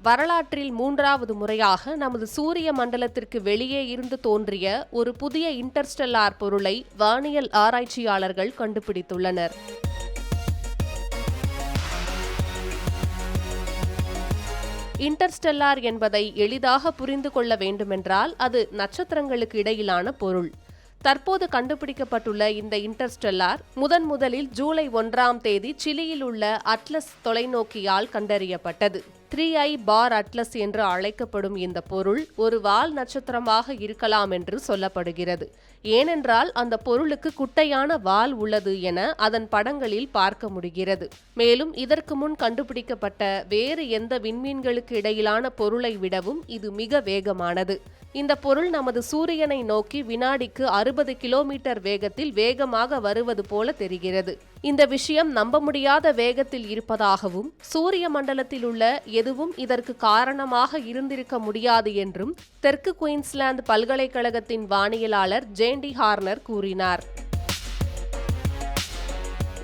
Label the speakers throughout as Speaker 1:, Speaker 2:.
Speaker 1: வரலாற்றில் மூன்றாவது முறையாக நமது சூரிய மண்டலத்திற்கு வெளியே இருந்து தோன்றிய ஒரு புதிய இன்டர்ஸ்டெல்லார் பொருளை வானியல் ஆராய்ச்சியாளர்கள் கண்டுபிடித்துள்ளனர். இன்டர்ஸ்டெல்லார் என்பதை எளிதாக புரிந்து கொள்ள வேண்டுமென்றால் அது நட்சத்திரங்களுக்கு இடையிலான பொருள். தற்போது கண்டுபிடிக்கப்பட்டுள்ள இந்த இன்டர்ஸ்டெல்லார் முதலில் ஜூலை 1ஆம் தேதி சிலியில் உள்ள அட்லஸ் தொலைநோக்கியால் கண்டறியப்பட்டது. 3i பார் அட்லஸ் என்று அழைக்கப்படும் இந்த பொருள் ஒரு வால் நட்சத்திரமாக இருக்கலாம் என்று சொல்லப்படுகிறது. ஏனென்றால் அந்த பொருளுக்கு குட்டையான வால் உள்ளது என அதன் படங்களில் பார்க்க முடிகிறது. மேலும் இதற்கு முன் கண்டுபிடிக்கப்பட்ட வேறு எந்த விண்மீன்களுக்கு இடையிலான பொருளை விடவும் இது மிக வேகமானது. இந்த பொருள் நமது சூரியனை நோக்கி வினாடிக்கு 60 கிலோமீட்டர் வேகத்தில் வேகமாக வருவது போல தெரிகிறது. இந்த விஷயம் நம்ப முடியாத வேகத்தில் இருப்பதாகவும் சூரிய மண்டலத்தில் உள்ள எதுவும் இதற்கு காரணமாக இருந்திருக்க முடியாது என்றும் தெற்கு குயின்ஸ்லாந்து பல்கலைக்கழகத்தின் வானியலாளர் ஜேண்டி ஹார்னர் கூறினார்.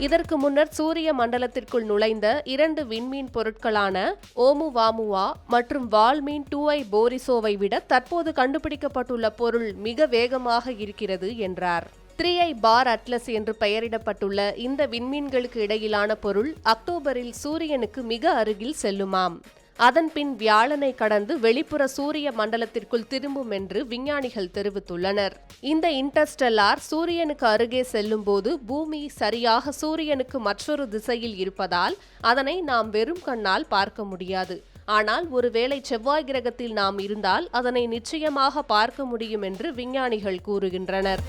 Speaker 1: இதற்கு முன்னர் சூரிய மண்டலத்திற்குள் நுழைந்த 2 விண்மீன் பொருட்களான ஓமுவாமுவா மற்றும் வால்மீன் 2i போரிசோவை விட தற்போது கண்டுபிடிக்கப்பட்டுள்ள பொருள் மிக வேகமாக இருக்கிறது என்றார். 3i பார் அட்லஸ் என்று பெயரிடப்பட்டுள்ள இந்த விண்மீன்களுக்கு இடையிலான பொருள் அக்டோபரில் சூரியனுக்கு மிக அருகில் செல்லுமாம். அதன் பின் வியாழனை கடந்து வெளிப்புற சூரிய மண்டலத்திற்குள் திரும்பும் என்று விஞ்ஞானிகள் தெரிவித்துள்ளனர். இந்த இன்டர்ஸ்டெல்லார் சூரியனுக்கு அருகே செல்லும் போது பூமி சரியாக சூரியனுக்கு மற்றொரு திசையில் இருப்பதால் அதனை நாம் வெறும் கண்ணால் பார்க்க முடியாது. ஆனால் ஒருவேளை செவ்வாய் கிரகத்தில் நாம் இருந்தால் அதனை நிச்சயமாக பார்க்க முடியும் என்று விஞ்ஞானிகள் கூறுகின்றனர்.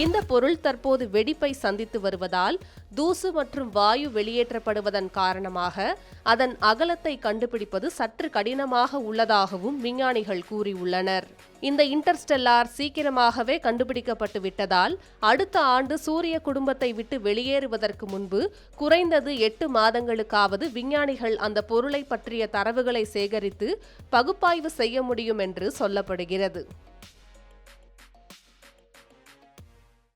Speaker 1: இந்த பொருள் தற்போது வெடிப்பை சந்தித்து வருவதால் தூசு மற்றும் வாயு வெளியேற்றப்படுவதன் காரணமாக அதன் அகலத்தை கண்டுபிடிப்பது சற்று கடினமாக உள்ளதாகவும் விஞ்ஞானிகள் கூறியுள்ளனர். இந்த இன்டர்ஸ்டெல்லார் சீக்கிரமாகவே கண்டுபிடிக்கப்பட்டு விட்டதால் அடுத்த ஆண்டு சூரிய குடும்பத்தை விட்டு வெளியேறுவதற்கு முன்பு குறைந்தது 8 மாதங்களுக்காவது விஞ்ஞானிகள் அந்த பொருளை பற்றிய தரவுகளை சேகரித்து பகுப்பாய்வு செய்ய முடியும் என்று சொல்லப்படுகிறது.